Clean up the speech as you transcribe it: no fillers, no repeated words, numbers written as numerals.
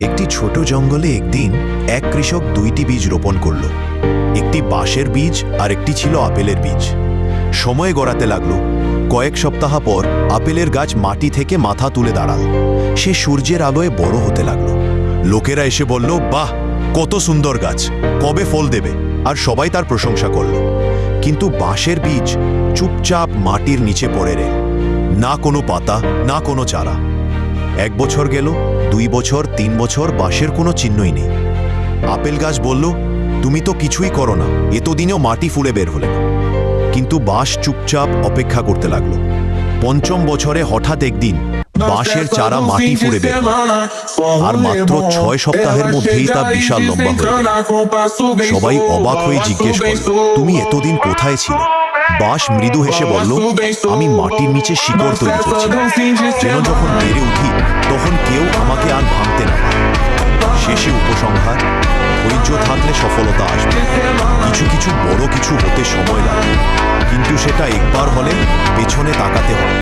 একটি ছোট জঙ্গলে একদিন এক কৃষক দুইটি বীজ রোপণ করল। একটি বাঁশের বীজ আর একটি ছিল আপেলের বীজ। সময় গড়াতে লাগলো। কয়েক সপ্তাহ পর আপেলের গাছ মাটি থেকে মাথা তুলে দাঁড়াল। সে সূর্যের আলোয় বড় হতে লাগলো। লোকেরা এসে বলল, বাহ, কত সুন্দর গাছ, কবে ফল দেবে? আর সবাই তার প্রশংসা করল। কিন্তু বাঁশের বীজ চুপচাপ মাটির নিচে পড়ে রইল। না কোনো পাতা, না কোনো চারা। 1 বছর গেল, 2 বছর, 3 বছর, বাঁশের কোনো চিহ্নই নেই। আপেল গাছ বলল, তুমি তো কিছুই করো না, এতদিনেও মাটি ফুলে বের হলে। কিন্তু বাঁশ চুপচাপ অপেক্ষা করতে লাগলো। 5ম বছরে হঠাৎ একদিন বাঁশের চারা মাটি ফুলে বের হলো। আর মাত্র 6 সপ্তাহের মধ্যেই তা বিশাল লম্বা হয়ে গেল। সবাই অবাক হয়ে জিজ্ঞেস করল, তুমি এতদিন কোথায় ছিলে? বাঁশ মৃদু হেসে বলল, আমি মাটির নিচে শিকড় তৈরি করছিলাম, যেন যখন বেড়ে উঠি তখন কেউ আমাকে আর ভাঙতে না পারে। শেষে উপসংহার, ধৈর্য থাকলে সফলতা আসবে। কিছু কিছু বড় কিছু হতে সময় লাগে, কিন্তু সেটা একবার হলে পেছনে তাকাতে হয়।